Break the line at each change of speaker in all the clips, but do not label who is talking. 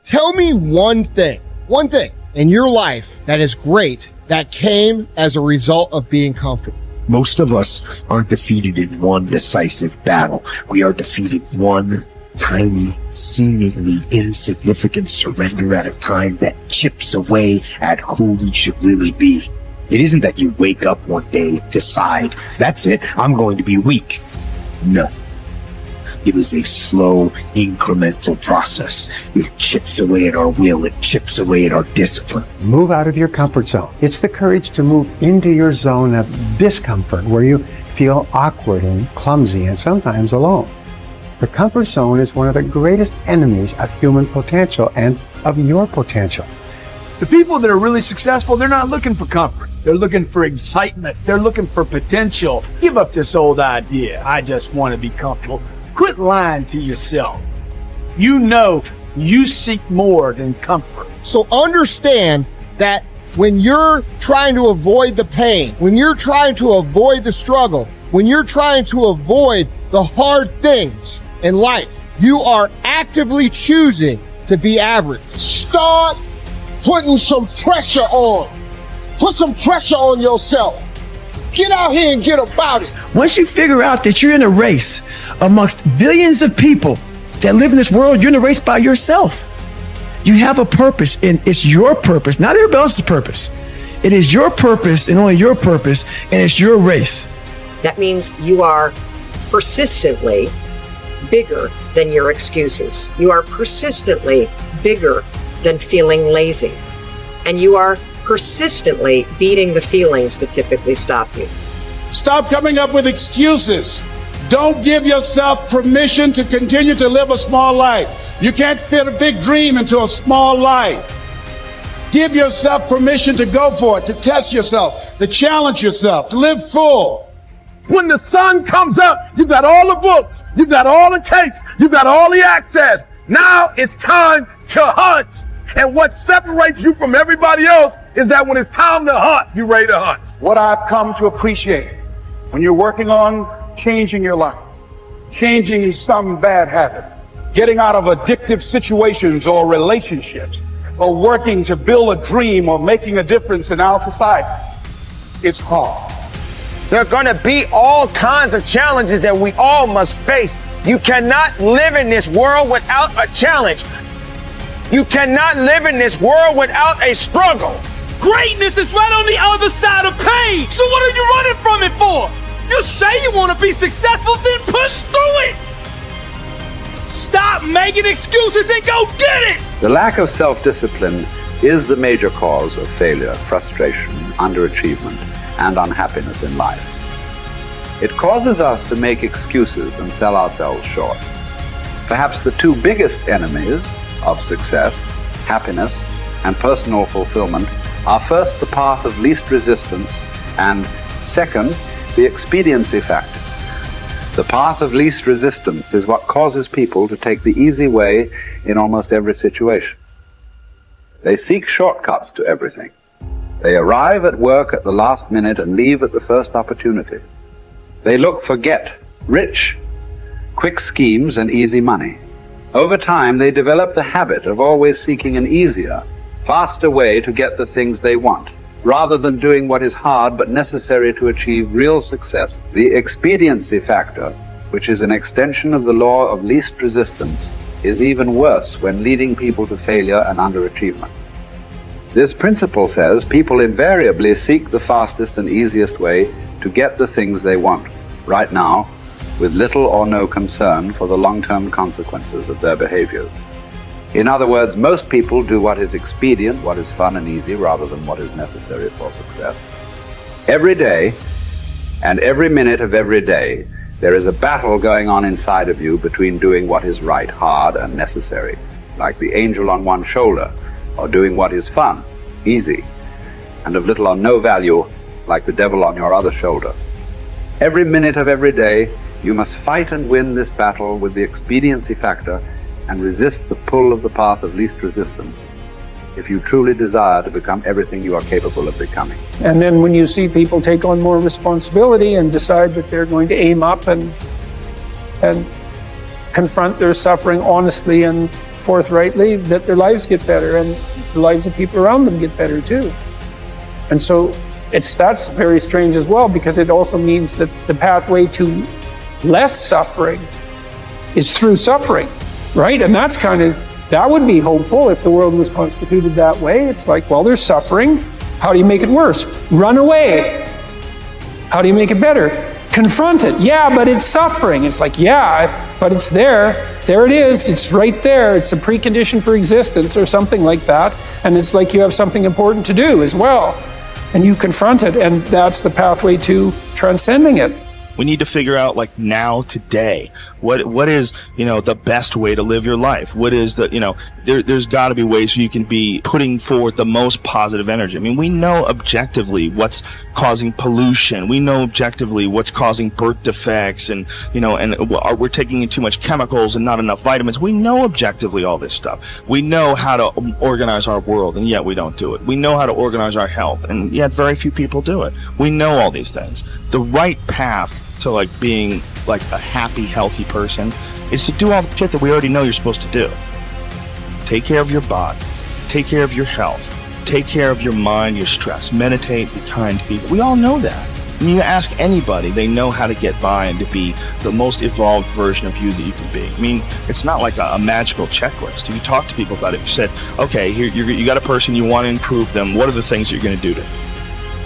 Tell me one thing in your life that is great that came as a result of being comfortable.
Most of us aren't defeated in one decisive battle. We are defeated one tiny, seemingly insignificant surrender at a time that chips away at who we should really be. It isn't that you wake up one day, decide, that's it, I'm going to be weak. No. It is a slow, incremental process. It chips away at our will. It chips away at our discipline.
Move out of your comfort zone. It's the courage to move into your zone of discomfort where you feel awkward and clumsy and sometimes alone. The comfort zone is one of the greatest enemies of human potential and of your potential.
The people that are really successful, they're not looking for comfort. They're looking for excitement. They're looking for potential. Give up this old idea, I just want to be comfortable. Quit lying to yourself. You know you seek more than comfort.
So understand that when you're trying to avoid the pain, when you're trying to avoid the struggle, when you're trying to avoid the hard things in life, you are actively choosing to be average.
Start putting some pressure on. Put some pressure on yourself. Get out here and get about it.
Once you figure out that you're in a race amongst billions of people that live in this world, you're in a race by yourself. You have a purpose, and it's your purpose, not everybody else's purpose. It is your purpose and only your purpose, and it's your race.
That means you are persistently bigger than your excuses. You are persistently bigger than feeling lazy. And you are persistently beating the feelings that typically stop you.
Stop coming up with excuses. Don't give yourself permission to continue to live a small life. You can't fit a big dream into a small life. Give yourself permission to go for it, to test yourself, to challenge yourself, to live full.
When the sun comes up, you got all the books, you got all the tapes, you got all the access. Now it's time to hunt. And what separates you from everybody else is that when it's time to hunt, you're ready to hunt.
What I've come to appreciate when you're working on changing your life, changing some bad habit, getting out of addictive situations or relationships, or working to build a dream or making a difference in our society, it's hard.
There are going to be all kinds of challenges that we all must face. You cannot live in this world without a challenge. You cannot live in this world without a struggle.
Greatness is right on the other side of pain. So what are you running from it for? You say you want to be successful, then push through it. Stop making excuses and go get it.
The lack of self-discipline is the major cause of failure, frustration, underachievement, and unhappiness in life. It causes us to make excuses and sell ourselves short. Perhaps the two biggest enemies of success, happiness, and personal fulfillment are first the path of least resistance and second, the expediency factor. The path of least resistance is what causes people to take the easy way in almost every situation. They seek shortcuts to everything. They arrive at work at the last minute and leave at the first opportunity. They look for get rich, quick schemes and easy money. Over time, they develop the habit of always seeking an easier, faster way to get the things they want, rather than doing what is hard but necessary to achieve real success. The expediency factor, which is an extension of the law of least resistance, is even worse when leading people to failure and underachievement. This principle says people invariably seek the fastest and easiest way to get the things they want, right now, with little or no concern for the long-term consequences of their behavior. In other words, most people do what is expedient, what is fun and easy, rather than what is necessary for success. Every day, and every minute of every day, there is a battle going on inside of you between doing what is right, hard, and necessary, like the angel on one shoulder, or doing what is fun, easy, and of little or no value, like the devil on your other shoulder. Every minute of every day, you must fight and win this battle with the expediency factor and resist the pull of the path of least resistance if you truly desire to become everything you are capable of becoming.
And then when you see people take on more responsibility and decide that they're going to aim up and confront their suffering honestly and forthrightly that their lives get better and the lives of people around them get better too. And so that's very strange as well, because it also means that the pathway to less suffering is through suffering, right? And that would be hopeful if the world was constituted that way. It's like, well, there's suffering. How do you make it worse? Run away. How do you make it better? Confront it. Yeah, but it's suffering. It's like, yeah, but it's there. There it is. It's right there. It's a precondition for existence or something like that. And it's like you have something important to do as well. And you confront it, and that's the pathway to transcending it.
We need to figure out, like, now, today, what is, the best way to live your life? What is there's got to be ways where you can be putting forward the most positive energy. I mean, we know objectively what's causing pollution. We know objectively what's causing birth defects, and we're taking in too much chemicals and not enough vitamins. We know objectively all this stuff. We know how to organize our world, and yet we don't do it. We know how to organize our health, and yet very few people do it. We know all these things. The right path to, like, being like a happy, healthy person is to do all the shit that we already know you're supposed to do. Take care of your body, take care of your health, take care of your mind, your stress, meditate, be kind to people. We all know that. When you ask anybody, they know how to get by and to be the most evolved version of you that you can be. I mean, it's not like a magical checklist. If you talk to people about it, you said, okay, here you got a person, you want to improve them. What are the things you're going to do to them?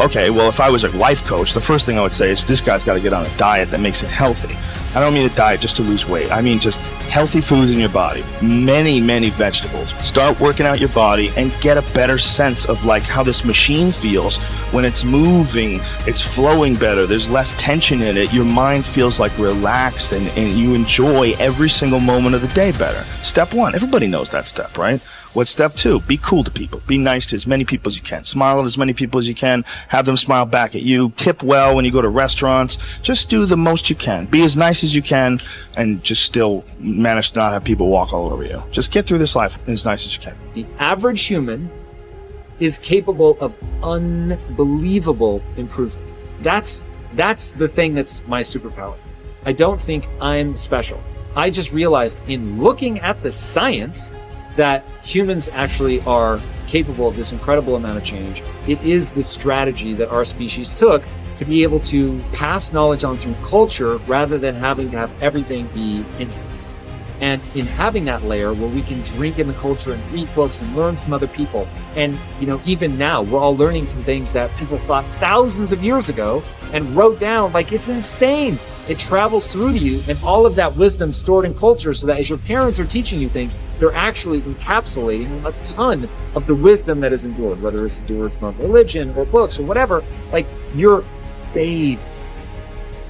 Okay, well, if I was a life coach, the first thing I would say is this guy's got to get on a diet that makes it healthy. I don't mean a diet just to lose weight. I mean just healthy foods in your body. Many, many vegetables. Start working out your body and get a better sense of, like, how this machine feels when it's moving, it's flowing better, there's less tension in it, your mind feels, like, relaxed, and you enjoy every single moment of the day better. Step 1, everybody knows that step, right? What's step 2? Be cool to people. Be nice to as many people as you can. Smile at as many people as you can. Have them smile back at you. Tip well when you go to restaurants. Just do the most you can. Be as nice as you can, and just still manage to not have people walk all over you. Just get through this life as nice as you can.
The average human is capable of unbelievable improvement. That's the thing that's my superpower. I don't think I'm special. I just realized in looking at the science that humans actually are capable of this incredible amount of change. It is the strategy that our species took to be able to pass knowledge on through culture rather than having to have everything be instincts. And in having that layer where we can drink in the culture and read books and learn from other people. And, even now we're all learning from things that people thought thousands of years ago and wrote down. Like, it's insane. It travels through to you, and all of that wisdom stored in culture, so that as your parents are teaching you things, they're actually encapsulating a ton of the wisdom that is endured, whether it's endured from religion or books or whatever. Like, you're bathed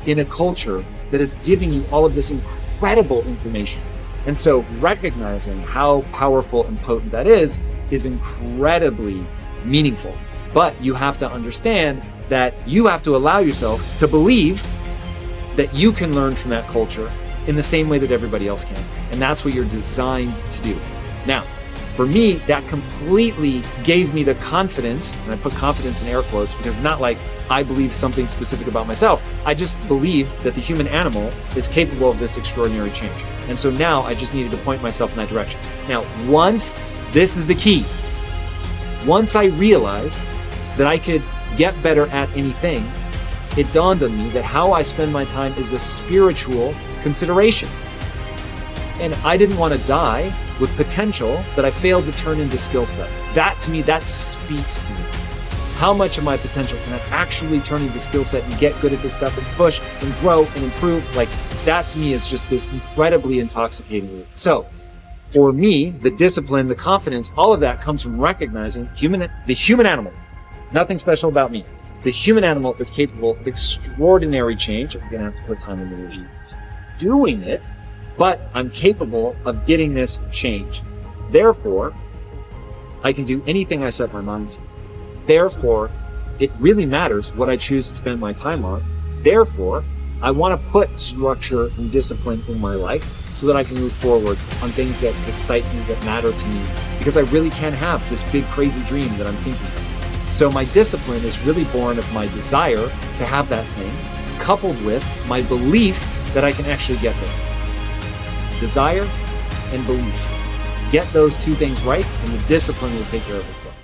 in a culture that is giving you all of this incredible information. And so recognizing how powerful and potent that is incredibly meaningful. But you have to understand that you have to allow yourself to believe that you can learn from that culture in the same way that everybody else can. And that's what you're designed to do. Now, for me, that completely gave me the confidence, and I put confidence in air quotes because it's not like I believe something specific about myself. I just believed that the human animal is capable of this extraordinary change. And so now I just needed to point myself in that direction. Now, this is the key. Once I realized that I could get better at anything, it dawned on me that how I spend my time is a spiritual consideration. And I didn't want to die with potential that I failed to turn into skill set. That, to me, that speaks to me. How much of my potential can I actually turn into skill set and get good at this stuff and push and grow and improve? Like, that to me is just this incredibly intoxicating. So for me, the discipline, the confidence, all of that comes from recognizing the human animal. Nothing special about me. The human animal is capable of extraordinary change. I'm going to have to put time and energy doing it, but I'm capable of getting this change. Therefore, I can do anything I set my mind to. Therefore, it really matters what I choose to spend my time on. Therefore, I want to put structure and discipline in my life so that I can move forward on things that excite me, that matter to me, because I really can have this big, crazy dream that I'm thinking of. So my discipline is really born of my desire to have that thing, coupled with my belief that I can actually get there. Desire and belief. Get those two things right, and the discipline will take care of itself.